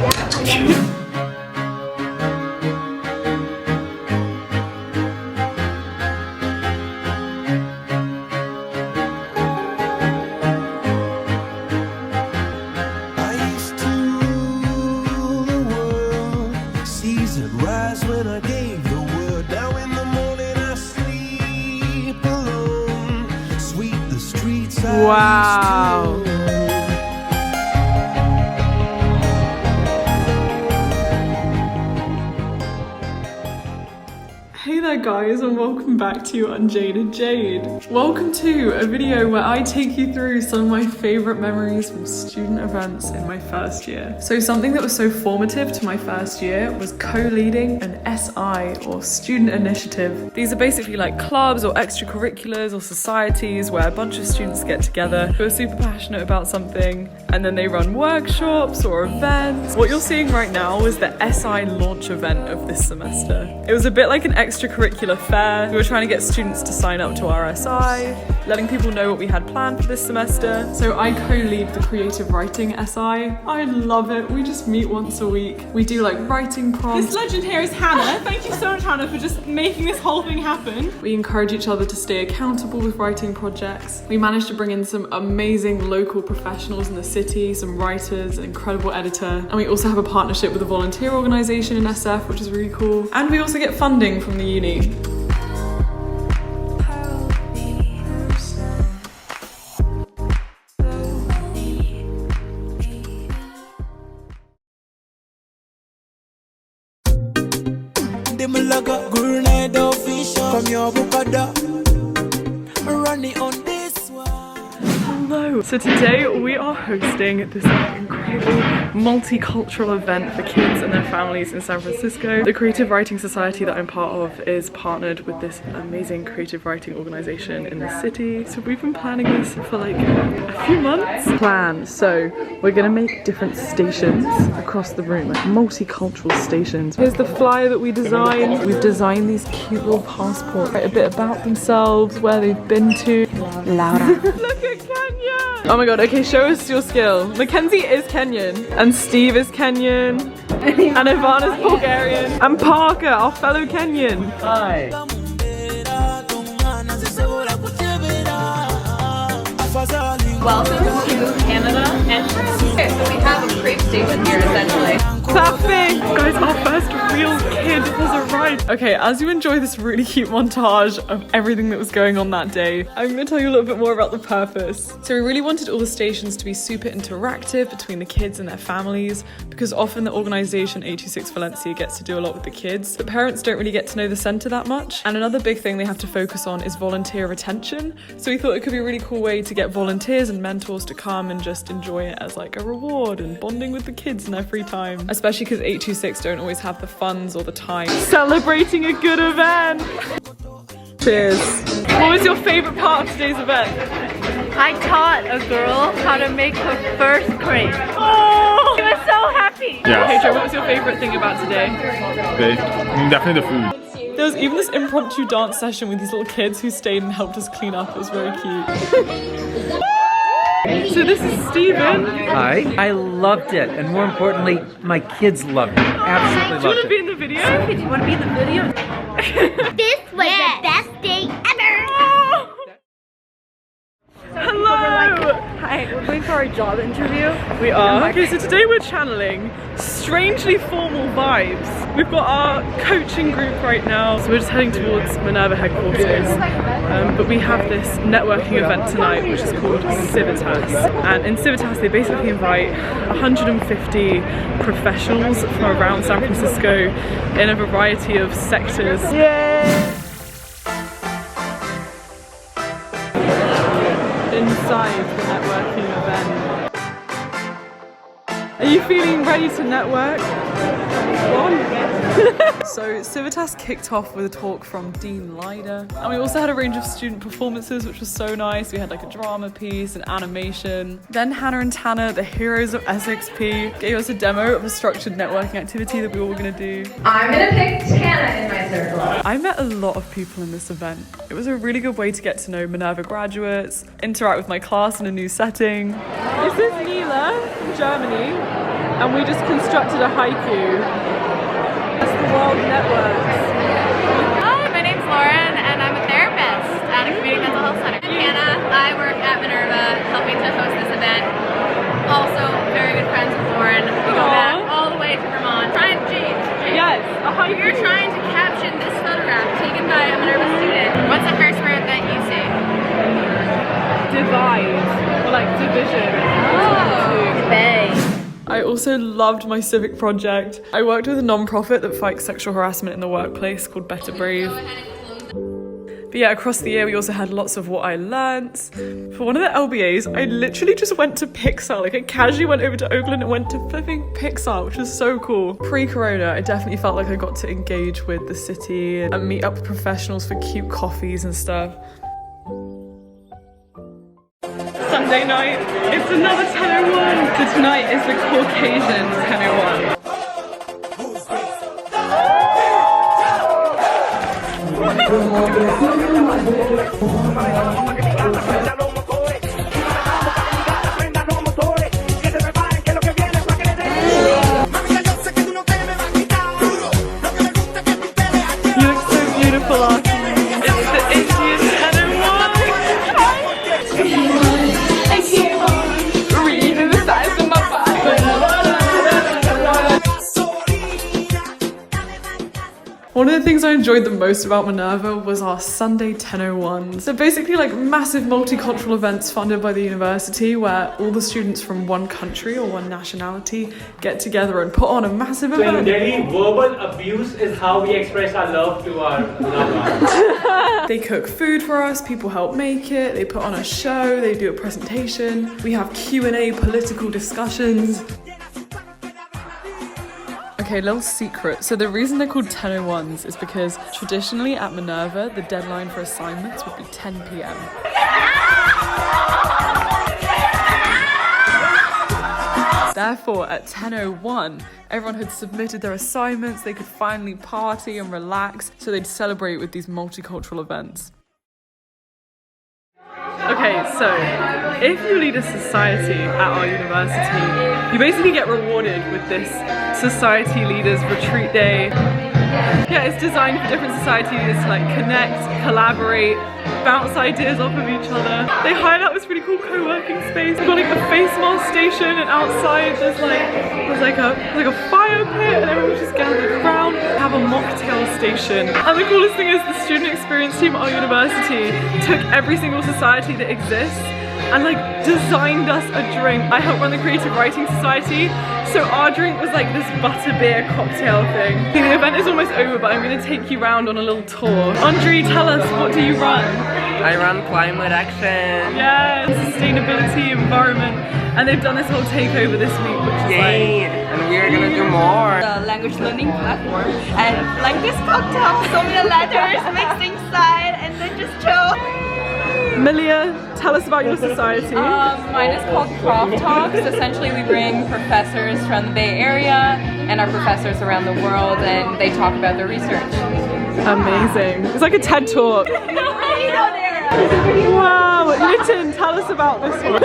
Wow. Hey there guys, and welcome back to UnJaded Jade. Welcome to a video where I take you through some of my favourite memories from student events in my first year. So something that was so formative to my first year was co-leading an SI, or student initiative. These are basically like clubs or extracurriculars or societies where a bunch of students get together who are super passionate about something, and then they run workshops or events. What you're seeing right now is the SI launch event of this semester. It was a bit like an extracurricular fair. We were trying to get students to sign up to our SI, letting people know what we had planned for this semester. So I co-lead the creative writing SI. I love it. We just meet once a week. We do like writing prompts. This legend here is Hannah. Thank you so much, Hannah, for just making this whole thing happen. We encourage each other to stay accountable with writing projects. We managed to bring in some amazing local professionals in the city, some writers, an incredible editor. And we also have a partnership with a volunteer organisation in SF, which is really cool. And we also get funding from the uni. Hello! So today we are hosting this incredible multicultural event for kids and their families in San Francisco. The Creative Writing Society that I'm part of is partnered with this amazing creative writing organisation in the city. So we've been planning this for like a few months. So we're gonna make different stations across the room, like multicultural stations. Here's the flyer that we designed. We've designed these cute little passports, write a bit about themselves, where they've been to. Laura. Look at Kenya! Oh my god, okay, show us your skill. Mackenzie is Kenyan, and Steve is Kenyan, and Ivana's Bulgarian, and Parker, our fellow Kenyan. Hi. Welcome to Canada entrance. Okay, so we have a crepe station here essentially. Perfect! Guys, our first real kid has arrived. Okay, as you enjoy this really cute montage of everything that was going on that day, I'm gonna tell you a little bit more about the purpose. So we really wanted all the stations to be super interactive between the kids and their families, because often the organisation 826 Valencia gets to do a lot with the kids, but parents don't really get to know the centre that much. And another big thing they have to focus on is volunteer retention. So we thought it could be a really cool way to get volunteers and mentors to come and just enjoy it as like a reward and bonding with the kids in their free time. Especially because 826 don't always have the funds or the time. Celebrating a good event! Cheers! What was your favourite part of today's event? I taught a girl how to make her first crepe. Oh! She was so happy! Yeah. Hey Joe, what was your favourite thing about today? Definitely the food. There was even this impromptu dance session with these little kids who stayed and helped us clean up. It was very cute. So this is Steven. Hi. I loved it, and more importantly, my kids loved it. Absolutely Do you want loved to be it. in the video? Sophie, do you want to be in the video? This was the best day ever! Hello! Hi, we're going for our job interview. We are. Okay, so today we're channeling strangely formal vibes. We've got our coaching group right now, so we're just heading towards Minerva headquarters. But we have this networking event tonight, which is called Civitas. And in Civitas, they basically invite 150 professionals from around San Francisco in a variety of sectors. Yay! Inside the networking event. Are you feeling ready to network? So Civitas kicked off with a talk from Dean Lyder, and we also had a range of student performances, which was so nice. We had like a drama piece, an animation. Then Hannah and Tanner, the heroes of SXP, gave us a demo of a structured networking activity that we were going to do. I'm gonna pick Tana in my circle. I met a lot of people in this event. It was a really good way to get to know Minerva graduates, interact with my class in a new setting. This is Mila from Germany. and we just constructed a haiku. That's the world networks. Hi, my name's Lauren, and I'm a therapist at a community mental health center. I'm Hannah. I work at Minerva, helping to host this event. Also, very good friends with Lauren. We go back all the way to Vermont. Trying Jade. Yes, a haiku. We're trying to caption this photograph taken by a Minerva student. What's the first word that you say? Divide, or like division. Oh, bay. I also loved my civic project. I worked with a non-profit that fights sexual harassment in the workplace called Better Brave. But yeah, across the year we also had lots of what I learnt. For one of the LBAs, I literally just went to Pixar. Like I casually went over to Oakland and went to flipping Pixar, which was so cool. Pre-corona, I definitely felt like I got to engage with the city and meet up with professionals for cute coffees and stuff. Sunday night, it's another 10:01. So tonight is the Caucasian 10:01. You look so beautiful, Archie. It's the Indian 10:01. Reading the size of my body. One of the things I enjoyed the most about Minerva was our Sunday 10:01s. So basically like massive multicultural events funded by the university where all the students from one country or one nationality get together and put on a massive So in event. Delhi, verbal abuse is how we express our love to our lover. They cook food for us, people help make it, they put on a show, they do a presentation, we have Q&A political discussions. Okay, little secret. So the reason they're called 10:01s is because traditionally at Minerva, the deadline for assignments would be 10 p.m. Therefore, at 10:01, everyone had submitted their assignments, they could finally party and relax, so they'd celebrate with these multicultural events. Okay, so if you lead a society at our university, you basically get rewarded with this Society Leaders Retreat Day. Yeah, it's designed for different society leaders to like connect, collaborate, bounce ideas off of each other. They hired out this really cool co-working space. We've got like a face mask station, and outside there's like a fire pit, and everyone's just gathered around. We have a mocktail station. And the coolest thing is the student experience team at our university took every single society that exists and like designed us a drink. I helped run the Creative Writing Society, so our drink was like this butterbeer cocktail thing. The event is almost over, but I'm going to take you round on a little tour. Andre, tell us, what do you run? I run climate action. Yeah, sustainability, environment, and they've done this whole takeover this week, which is Jade, and we are gonna do more. The language learning platform, and like this cocktail, so many letters mixed inside, and then just chill. Milia, tell us about your society. Mine is called Prof Talks. Essentially, we bring professors from the Bay Area and our professors around the world, and they talk about their research. Amazing. It's like a TED Talk. Wow, Nitin, tell us about this one.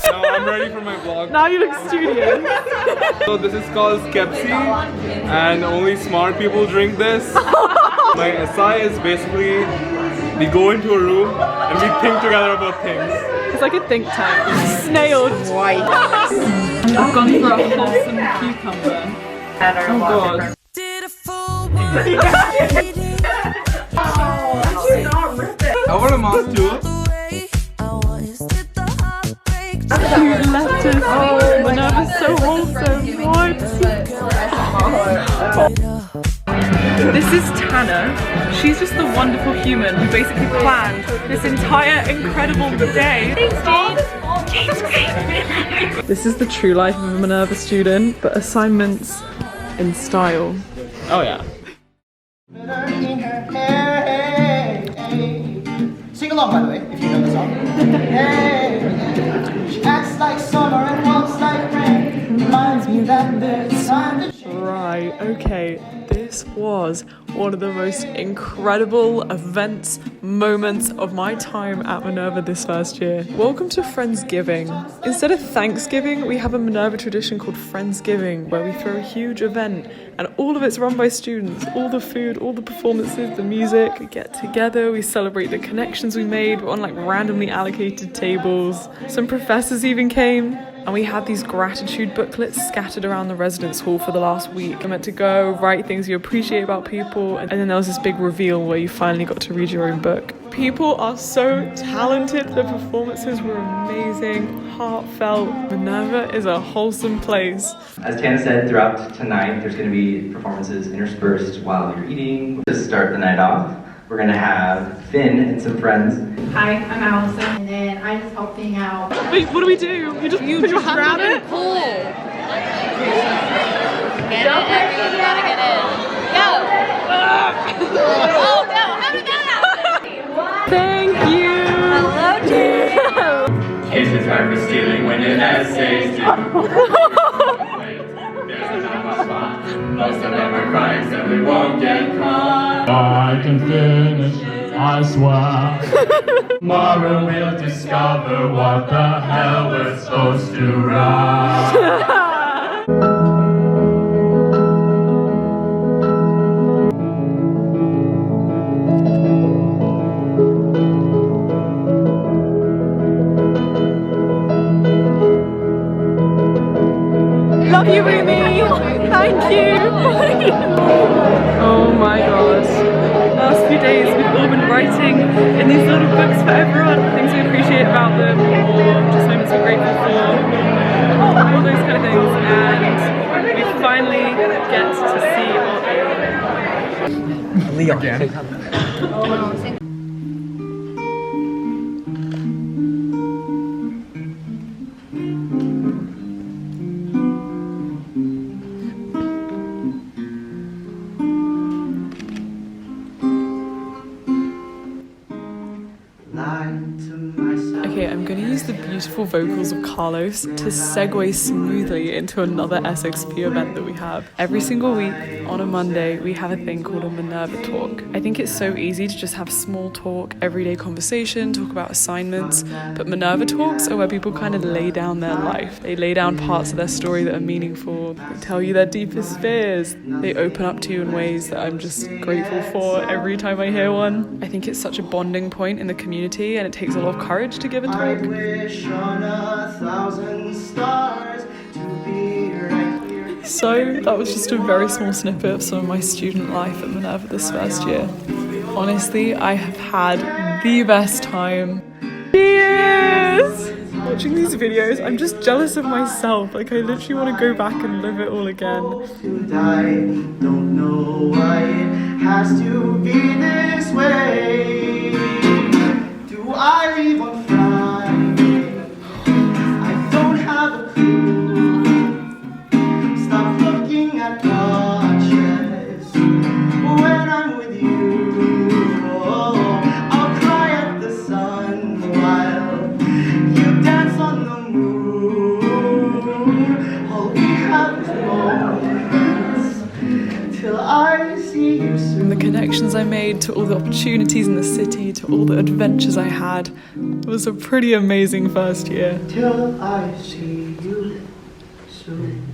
Now I'm ready for my vlog. Now you look studious. So this is called Skepsi, and only smart people drink this. My SI is basically, we go into a room and we think together about things. It's like a think tank. Snailed. White. I've gone for a wholesome cucumber. Oh god. I want a mask too. Cute letters. Oh, Minerva's so wholesome. What? This is Tana. She's just the wonderful human who basically planned this entire incredible day. Thanks, Jade. This is the true life of a Minerva student, but assignments in style. Oh yeah. Sing along, by the way, if you know the song. Hey, she acts like summer and walks like rain. Reminds me that there's time to change. Right, okay. This was one of the most incredible events, moments of my time at Minerva this first year. Welcome to Friendsgiving. Instead of Thanksgiving, we have a Minerva tradition called Friendsgiving, where we throw a huge event and all of it's run by students. All the food, all the performances, the music, we get together, we celebrate the connections we made. We're on like randomly allocated tables. Some professors even came. And we had these gratitude booklets scattered around the residence hall for the last week. I meant to go write things you appreciate about people, and then there was this big reveal where you finally got to read your own book. People are so talented. The performances were amazing, heartfelt. Minerva is a wholesome place. As Tana said, throughout tonight, there's going to be performances interspersed while you're eating. To start the night off, we're going to have Finn and some friends. Hi, I'm Allison, and then I'm just helping out. Wait, what do we do? You just put your hand around it? Pull. Get it, Evie, you gotta get in. Go! Oh no, how did that happen? Thank you! Hello, Jade! It's the time for stealing when your essays due. There's a drama spot. Most of them are crimes and we won't get caught. I can finish, I swear. Tomorrow we'll discover what the hell we're supposed to write. Love you, Rumi! Thank you! Oh my gosh. Last few days we've all been writing in these little books for everyone. Things we appreciate about them, or just moments we're grateful for. All those kind of things. And we finally get to see our Leon. Okay, I'm going to use the beautiful vocals of Carlos to segue smoothly into another SXP event that we have. Every single week on a Monday, we have a thing called a Minerva Talk. I think it's so easy to just have small talk, everyday conversation, talk about assignments, but Minerva Talks are where people kind of lay down their life. They lay down parts of their story that are meaningful. They tell you their deepest fears. They open up to you in ways that I'm just grateful for every time I hear one. I think it's such a bonding point in the community, and it takes a lot of courage to give a talk. I wish on 1,000 stars to be right here. So that was just a very small snippet of some of my student life at Minerva this first year. Honestly, I have had the best time. Cheers! Watching these videos, I'm just jealous of myself. Like, I literally want to go back and live it all again. To die, don't know why it has to be this way. Do I leave on Friday? I don't have a clue. Stop looking at watches when I'm with you. Oh, I'll cry at the sun while you dance on the moon. All we have is moments till I see you soon. From the connections I made to all the opportunities in the city to all the adventures I had, it was a pretty amazing first year. Till I see you soon.